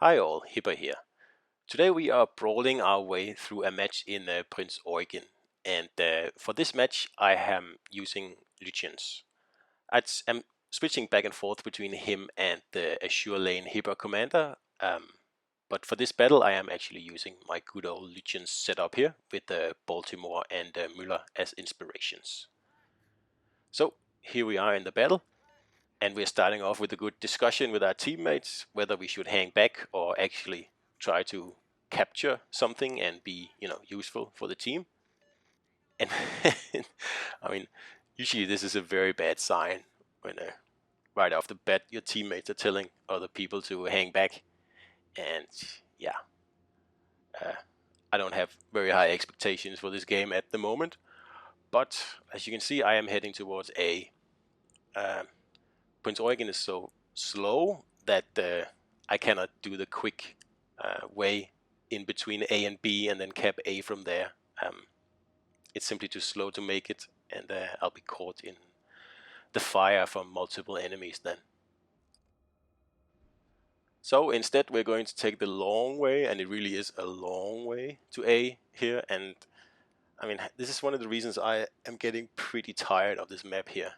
Hi all, Hipper here. Today we are brawling our way through a match in Prinz Eugen, and for this match I am using Lucians. I'm switching back and forth between him and the Azure Lane Hipper commander, but for this battle I am actually using my good old Lucians setup here with Baltimore and Müller as inspirations. So here we are in the battle. And we're starting off with a good discussion with our teammates whether we should hang back or actually try to capture something and be, useful for the team. And I mean, usually this is a very bad sign when right off the bat your teammates are telling other people to hang back. And yeah, I don't have very high expectations for this game at the moment. But as you can see, I am heading towards A. Prinz Eugen is so slow that I cannot do the quick way in between A and B and then cap A from there. It's simply too slow to make it, and I'll be caught in the fire from multiple enemies then. So instead we're going to take the long way, and it really is a long way to A here. And I mean, this is one of the reasons I am getting pretty tired of this map here.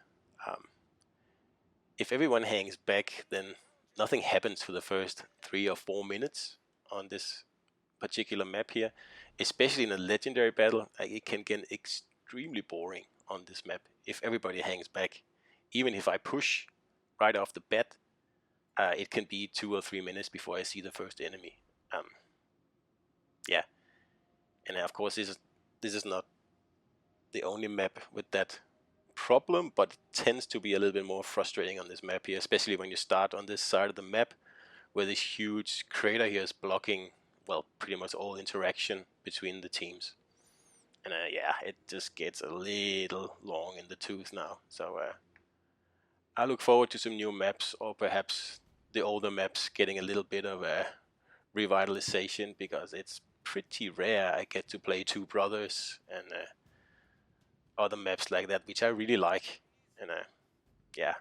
If everyone hangs back, then nothing happens for the first 3 or 4 minutes on this particular map here. Especially in a legendary battle, it can get extremely boring on this map if everybody hangs back. Even if I push right off the bat, it can be 2 or 3 minutes before I see the first enemy. Yeah, and of course this is not the only map with that problem, but it tends to be a little bit more frustrating on this map here, especially when you start on this side of the map where this huge crater here is blocking, well, pretty much all interaction between the teams. And yeah, it just gets a little long in the tooth now. So I look forward to some new maps, or perhaps the older maps getting a little bit of a revitalization, because it's pretty rare I get to play Two Brothers and other maps like that, which I really like. And yeah,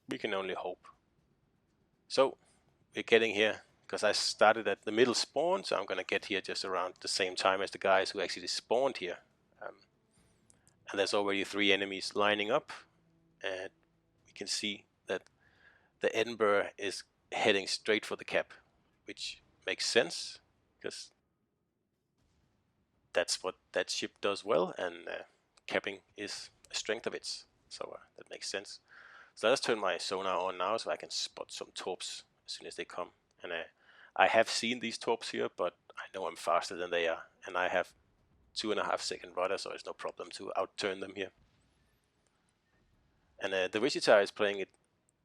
we can only hope. So we're getting here because I started at the middle spawn, so I'm going to get here just around the same time as the guys who actually spawned here. And there's already 3 enemies lining up, and we can see that the Edinburgh is heading straight for the cap, which makes sense because that's what that ship does well, and capping is a strength of its, so that makes sense. So let's turn my sonar on now so I can spot some torps as soon as they come. And I have seen these torps here, but I know I'm faster than they are, and I have 2.5 second rudder, so it's no problem to outturn them here. And the Wichita is playing it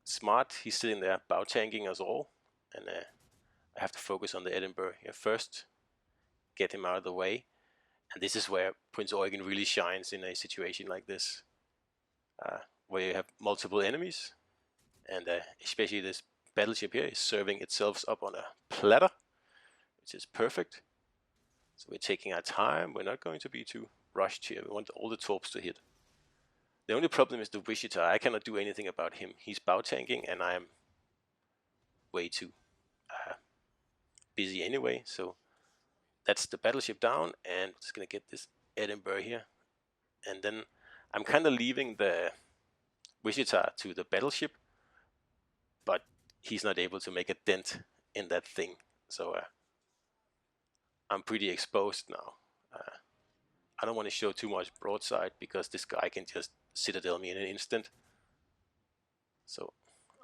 smart. He's sitting there bow tanking us all, and I have to focus on the Edinburgh here first, get him out of the way. And this is where Prinz Eugen really shines in a situation like this, where you have multiple enemies, and especially this battleship here is serving itself up on a platter, which is perfect. So we're taking our time. We're not going to be too rushed here. We want all the torps to hit. The only problem is the Wichita. I cannot do anything about him. He's bow tanking, and I am way too busy anyway. So that's the battleship down, and just gonna get this Edinburgh here, and then I'm kind of leaving the Wichita to the battleship, but he's not able to make a dent in that thing. So I'm pretty exposed now. I don't want to show too much broadside because this guy can just citadel me in an instant. So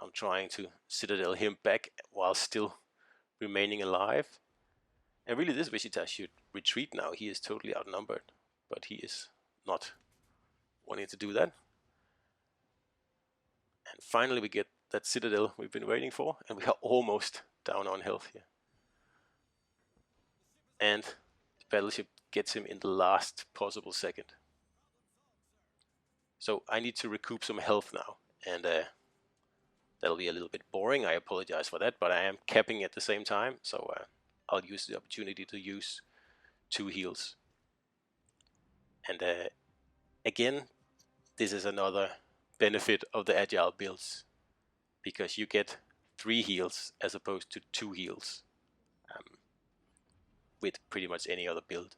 I'm trying to citadel him back while still remaining alive. And really this Wichita should retreat now. He is totally outnumbered, but he is not wanting to do that. And finally we get that citadel we've been waiting for, and we are almost down on health here. And the battleship gets him in the last possible second. So I need to recoup some health now, and that'll be a little bit boring. I apologize for that, but I am capping at the same time, so I'll use the opportunity to use 2 heals. And again, this is another benefit of the agile builds, because you get 3 heals as opposed to 2 heals with pretty much any other build.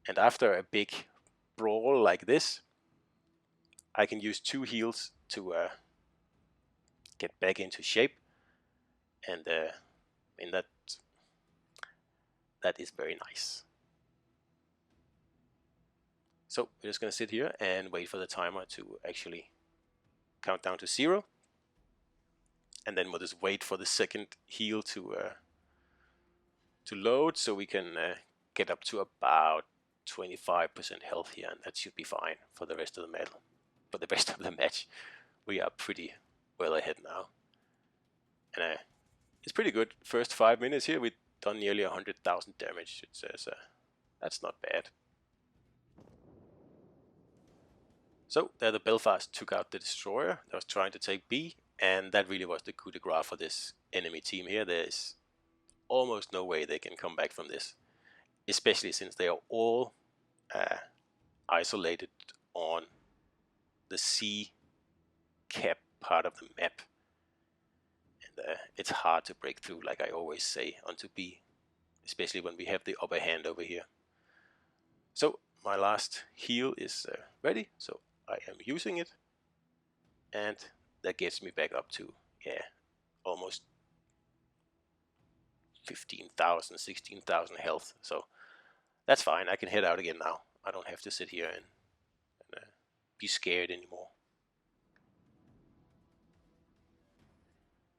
And after a big brawl like this, I can use 2 heals to get back into shape, and that is very nice. So we're just gonna sit here and wait for the timer to actually count down to 0, and then we'll just wait for the second heal to load, so we can get up to about 25% health here, and that should be fine for the rest of the medal. For the rest of the match, we are pretty well ahead now, and it's pretty good. First 5 minutes here, we've done nearly 100,000 damage. It says that's not bad. So there, the Belfast took out the destroyer that was trying to take B, and that really was the coup de grace for this enemy team here. There's almost no way they can come back from this, especially since they are all isolated on the C cap part of the map, and it's hard to break through, like I always say, onto B, especially when we have the upper hand over here. So my last heal is ready, so I am using it, and that gets me back up to almost 15,000, 16,000 health. So that's fine. I can head out again now. I don't have to sit here and be scared anymore.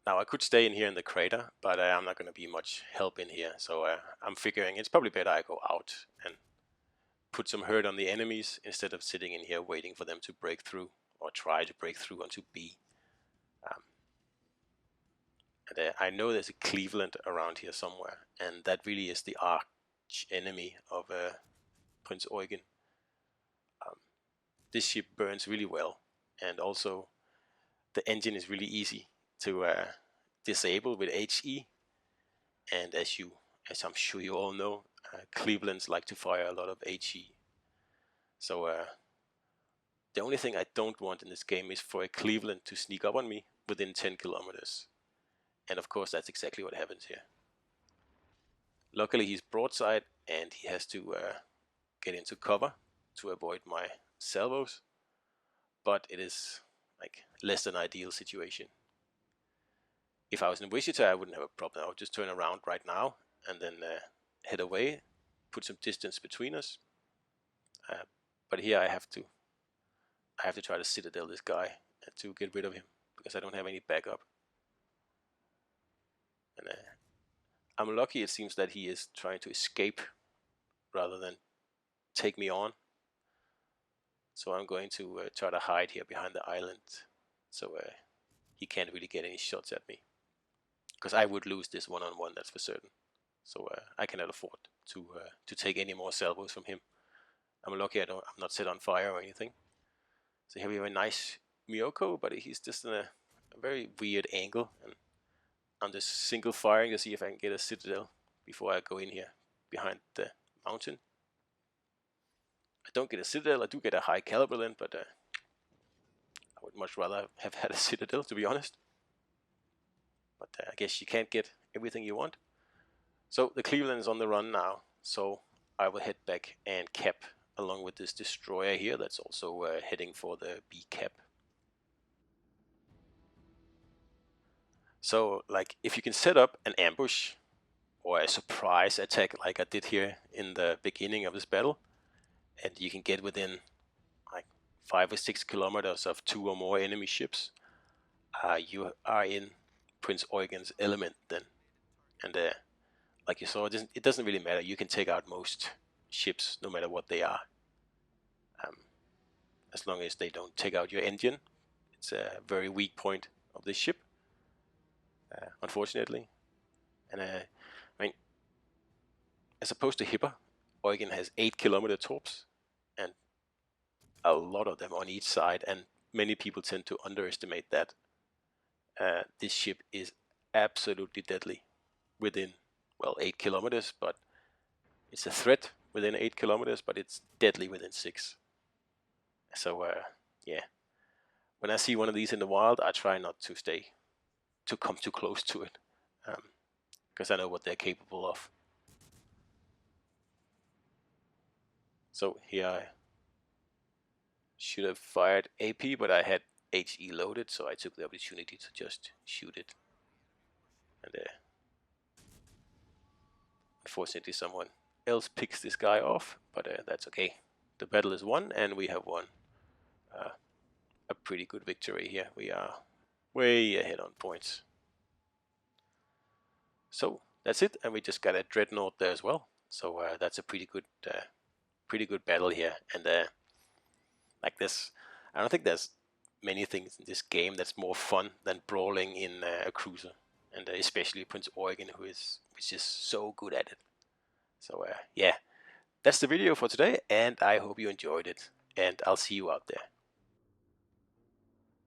Now I could stay in here in the crater, but I'm not going to be much help in here. So I'm figuring it's probably better I go out and put some hurt on the enemies instead of sitting in here waiting for them to break through or try to break through onto B. And I know there's a Cleveland around here somewhere, and that really is the arch enemy of Prinz Eugen. This ship burns really well, and also the engine is really easy to disable with HE. And as I'm sure you all know, Clevelands like to fire a lot of HE. So the only thing I don't want in this game is for a Cleveland to sneak up on me within 10 kilometers. And of course that's exactly what happens here. Luckily he's broadside, and he has to get into cover to avoid my salvos, but it is like less than ideal situation. If I was in Wichita, I wouldn't have a problem. I would just turn around right now and then head away, put some distance between us. But here I have to try to citadel this guy to get rid of him, because I don't have any backup. And I'm lucky, it seems that he is trying to escape rather than take me on. So I'm going to try to hide here behind the island, so he can't really get any shots at me, because I would lose this one-on-one, that's for certain. So I cannot afford to take any more salvos from him. I'm lucky I'm not set on fire or anything. So here we have a nice Miyoko, but he's just in a very weird angle, and I'm just single firing to see if I can get a citadel before I go in here behind the mountain. I don't get a citadel. I do get a high caliber then, but I would much rather have had a citadel, to be honest. But I guess you can't get everything you want. So the Cleveland is on the run now, so I will head back and cap along with this destroyer here that's also heading for the B cap. So like, if you can set up an ambush or a surprise attack like I did here in the beginning of this battle, and you can get within like 5 or 6 kilometers of 2 or more enemy ships, you are in Prinz Eugen's element then. And like you saw, it doesn't really matter. You can take out most ships no matter what they are, as long as they don't take out your engine. It's a very weak point of this ship, unfortunately. And I mean, as opposed to Hipper, Eugen has 8-kilometer torps, and a lot of them on each side, and many people tend to underestimate that. This ship is absolutely deadly within, well, 8 kilometers, but it's a threat within 8 kilometers, but it's deadly within 6. So yeah, when I see one of these in the wild, I try not to stay to come too close to it, because I know what they're capable of. So here I should have fired AP, but I had HE loaded, so I took the opportunity to just shoot it. And unfortunately someone else picks this guy off, but that's okay. The battle is won, and we have won a pretty good victory here. We are way ahead on points. So that's it, and we just got a dreadnought there as well. So that's a pretty good battle here. And like this, I don't think there's many things in this game that's more fun than brawling in a cruiser, and especially Prinz Eugen, who is just so good at it. So yeah, that's the video for today, and I hope you enjoyed it, and I'll see you out there.